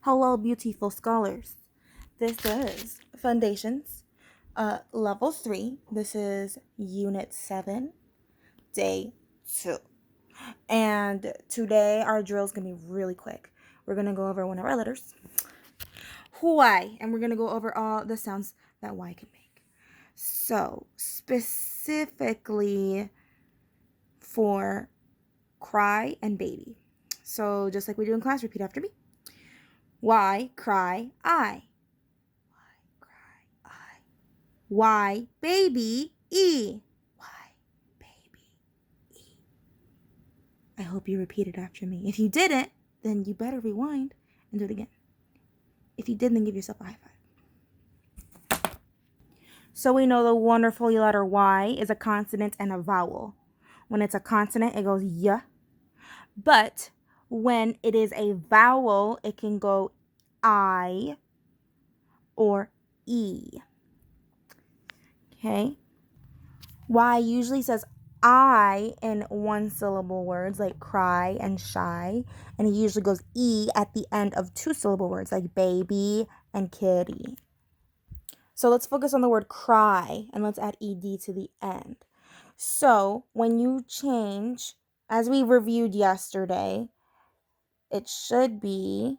Hello, beautiful scholars. This is Fundations, Level 3. This is Unit 7, Day 2. And today our drill is going to be really quick. We're going to go over one of our letters, Y, and we're going to go over all the sounds that Y can make. So, specifically for cry and baby. So, just like we do in class, repeat after me. Y, cry, I. Y, baby, E. Y, baby, E. I hope you repeated after me. If you didn't, then you better rewind and do it again. If you did, then give yourself a high five. So we know the wonderful letter Y is a consonant and a vowel. When it's a consonant, it goes Y. But when it is a vowel, it can go I or E. Okay? Y usually says I in one syllable words like cry and shy, and it usually goes E at the end of two syllable words like baby and kitty. So let's focus on the word cry and let's add ed to the end. So when you change, as we reviewed yesterday, it should be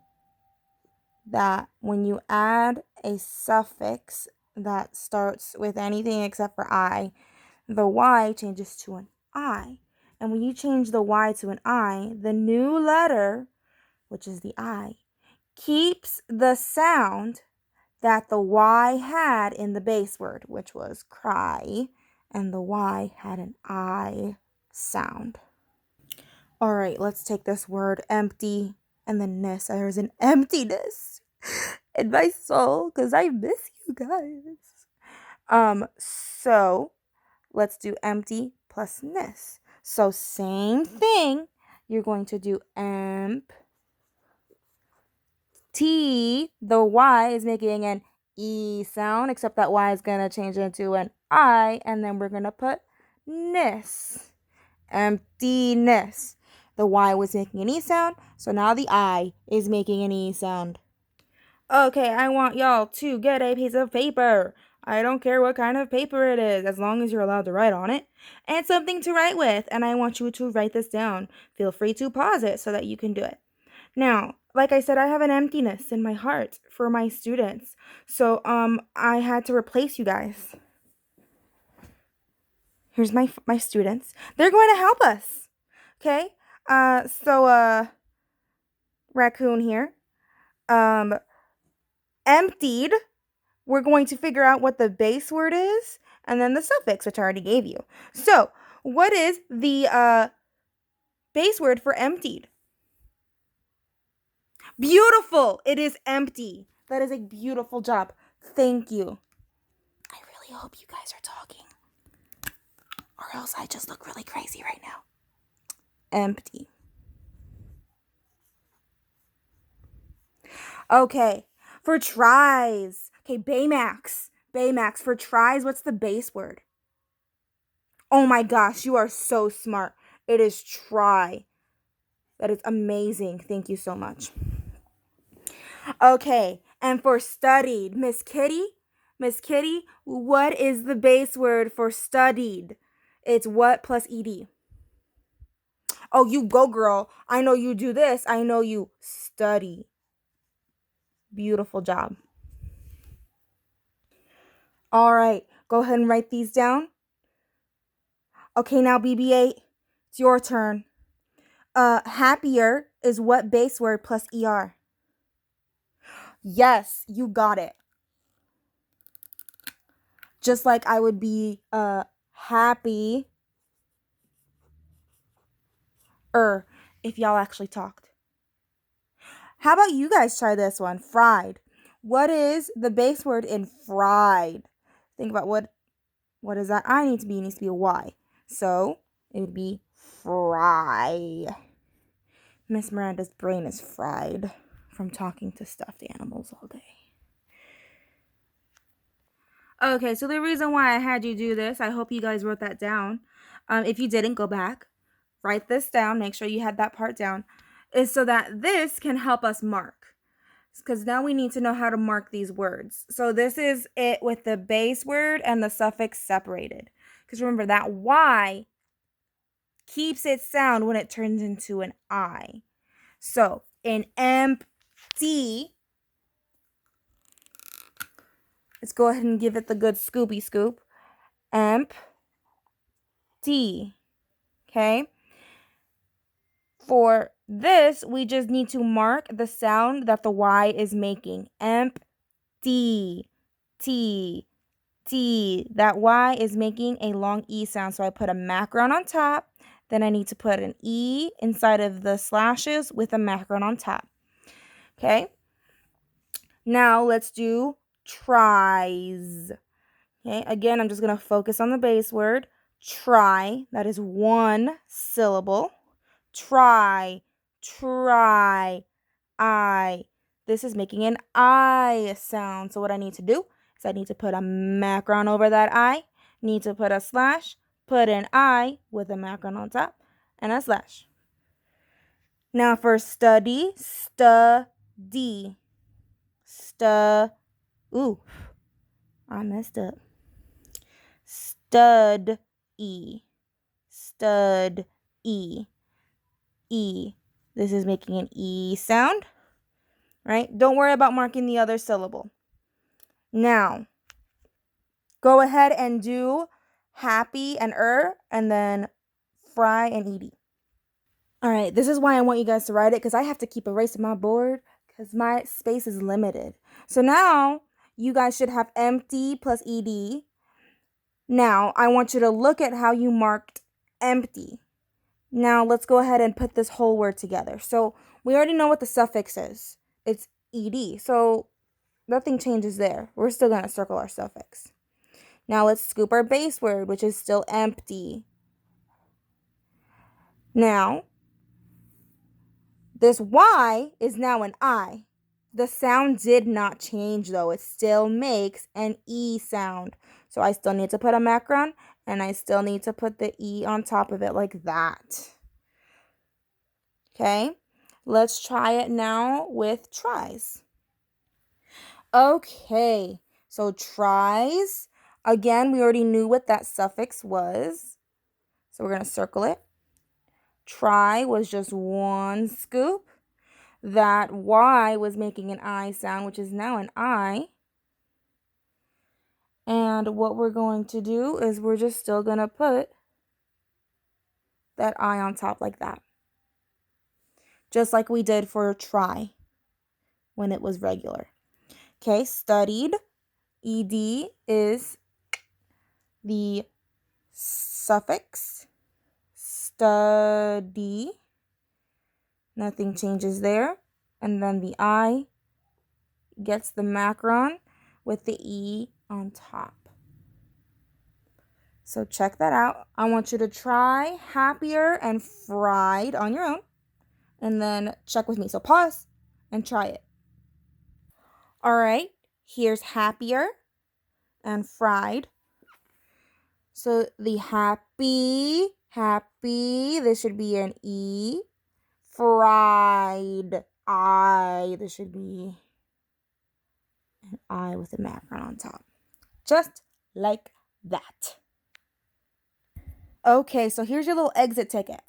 that when you add a suffix that starts with anything except for I, the Y changes to an I. And when you change the Y to an I, the new letter, which is the I, keeps the sound that the Y had in the base word, which was cry, and the Y had an I sound. All right, let's take this word empty and the ness. There's an emptiness in my soul because I miss you guys. So let's do empty plus ness. So same thing. You're going to do emp. T, the Y is making an E sound, except that Y is going to change into an I, and then we're going to put ness. Emptiness. The Y was making an E sound, so now the I is making an E sound. Okay, I want y'all to get a piece of paper. I don't care what kind of paper it is, as long as you're allowed to write on it, and something to write with, and I want you to write this down. Feel free to pause it so that you can do it. Now, like I said, I have an emptiness in my heart for my students, so I had to replace you guys. Here's my students. They're going to help us, okay? Raccoon here, emptied. We're going to figure out what the base word is and then the suffix, which I already gave you. So, what is the base word for emptied? Beautiful. It is empty. That is a beautiful job. Thank you. I really hope you guys are talking, or else I just look really crazy right now. Empty. Okay, for tries. Okay, Baymax. Baymax, for tries, what's the base word? Oh my gosh, you are so smart. It is try. That is amazing. Thank you so much. Okay, and for studied, Miss Kitty, what is the base word for studied? It's what plus ed? Oh, you go, girl. I know you do this. I know you study. Beautiful job. All right, go ahead and write these down. Okay, now BB-8, it's your turn. Happier is what base word plus er? Yes, you got it. Just like I would be happy if y'all actually talked. How about you guys try this one? Fried. What is the base word in fried? Think about what does that I need to be? It needs to be a Y. So it would be fry. Miss Miranda's brain is fried from talking to stuffed animals all day. Okay, so the reason why I had you do this, I hope you guys wrote that down. If you didn't, go back, write this down, make sure you had that part down, is so that this can help us mark. because now we need to know how to mark these words. So this is it with the base word and the suffix separated. Because remember, that Y keeps its sound when it turns into an I. So in empty, let's go ahead and give it the good scoopy scoop. Empty. Okay? For this, we just need to mark the sound that the Y is making. Empty. T. T. That Y is making a long E sound. So I put a macron on top. Then I need to put an E inside of the slashes with a macron on top. Okay? Now let's do tries. Okay? Again, I'm just going to focus on the base word. Try. That is one syllable. Try. Try. I. This is making an I sound. So what I need to do is I need to put a macron over that I, need to put a slash, put an I with a macron on top, and a slash. Now for study, study. Ooh, I messed up. Stud E. Stud E. E. This is making an E sound, right? Don't worry about marking the other syllable. Now, go ahead and do happy and and then fry and ed. All right, this is why I want you guys to write it, because I have to keep erasing my board because my space is limited. So now you guys should have empty plus ed. Now I want you to look at how you marked empty. Now let's go ahead and put this whole word together. So we already know what the suffix is. It's ed. So nothing changes there. We're still going to circle our suffix. Now let's scoop our base word, which is still empty. Now, this Y is now an I. The sound did not change though. It still makes an E sound. So I still need to put a macron and I still need to put the E on top of it like that. Okay, let's try it now with tries. Okay, so tries. Again, we already knew what that suffix was. So we're going to circle it. Try was just one scoop. That Y was making an I sound, which is now an I. And what we're going to do is we're just still going to put that I on top like that. Just like we did for try when it was regular. Okay, studied. ED is the suffix. Study. Nothing changes there. And then the I gets the macron with the E on top. So check that out. I want you to try happier and fried on your own. And then check with me. So pause and try it. All right. Here's happier and fried. So the happy, this should be an E. Fried, I, this should be an I with a macron on top. Just like that. Okay, so here's your little exit ticket.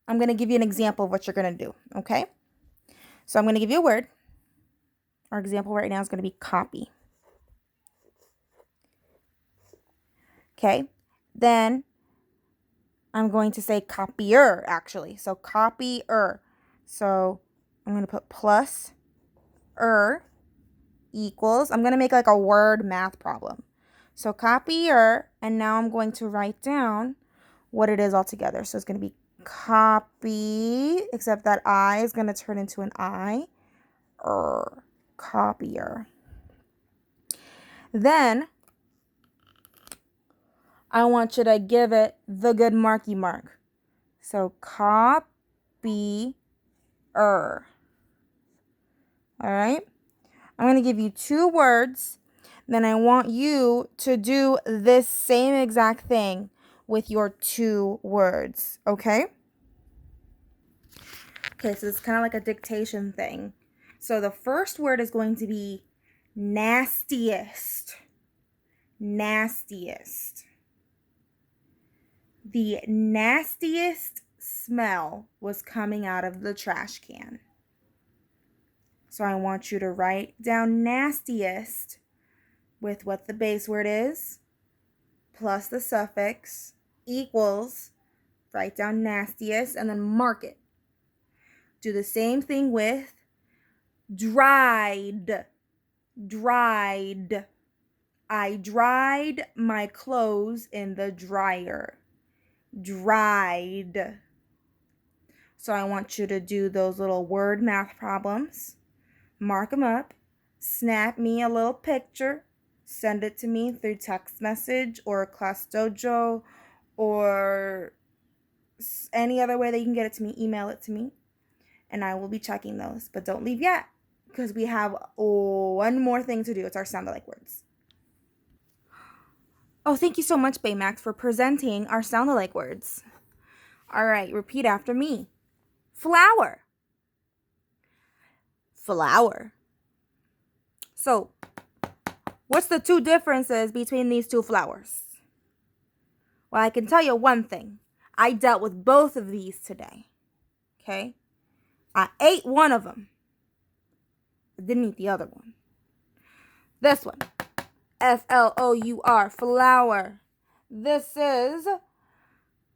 I'm going to give you an example of what you're going to do, okay? So I'm going to give you a word. Our example right now is going to be copy. Okay, then I'm going to say copier, actually. So copier. So I'm going to put plus equals. I'm going to make like a word math problem. So copier, and now I'm going to write down what it is all together. So it's going to be copy, except that I is going to turn into an I. Copier. Then I want you to give it the good marky mark. So copier. All right. I'm going to give you two words. Then I want you to do this same exact thing with your two words. Okay? Okay, so it's kind of like a dictation thing. So the first word is going to be nastiest. Nastiest. The nastiest smell was coming out of the trash can. So I want you to write down nastiest with what the base word is, plus the suffix, equals, write down nastiest, and then mark it. Do the same thing with dried. Dried. I dried my clothes in the dryer. Dried. So I want you to do those little word math problems. Mark them up. Snap me a little picture. Send it to me through text message or Class Dojo or any other way that you can get it to me. Email it to me. And I will be checking those. But don't leave yet, because we have one more thing to do. It's our sound alike words. Oh, thank you so much, Baymax, for presenting our sound alike words. All right, repeat after me. Flower. Flower. So, what's the two differences between these two flowers? Well, I can tell you one thing. I dealt with both of these today. Okay? I ate one of them. I didn't eat the other one. This one. Flour, flour. This is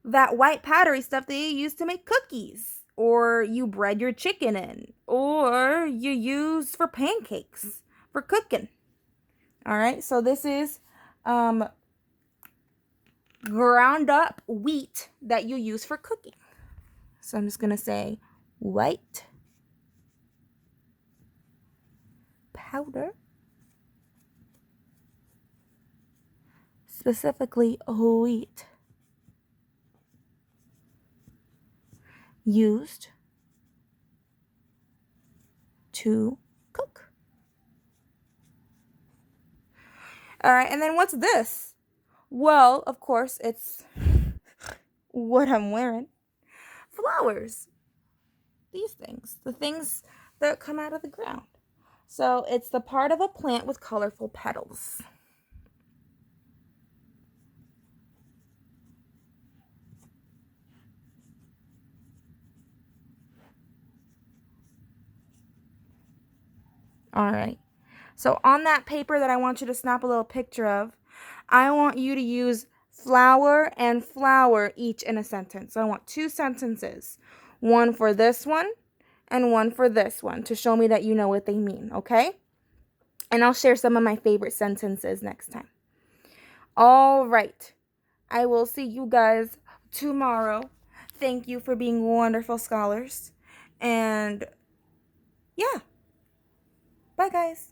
that white powdery stuff that you use to make cookies, or you bread your chicken in, or you use for pancakes, for cooking. All right, so this is ground up wheat that you use for cooking. So I'm just going to say white powder, specifically wheat, used to cook. All right, and then what's this? Well, of course, it's what I'm wearing. Flowers. These things, the things that come out of the ground. So it's the part of a plant with colorful petals. All right. So on that paper that I want you to snap a little picture of, I want you to use flower and flower each in a sentence. So I want 2 sentences. One for this one and one for this one to show me that you know what they mean, okay? And I'll share some of my favorite sentences next time. All right. I will see you guys tomorrow. Thank you for being wonderful scholars. And yeah. Bye, guys.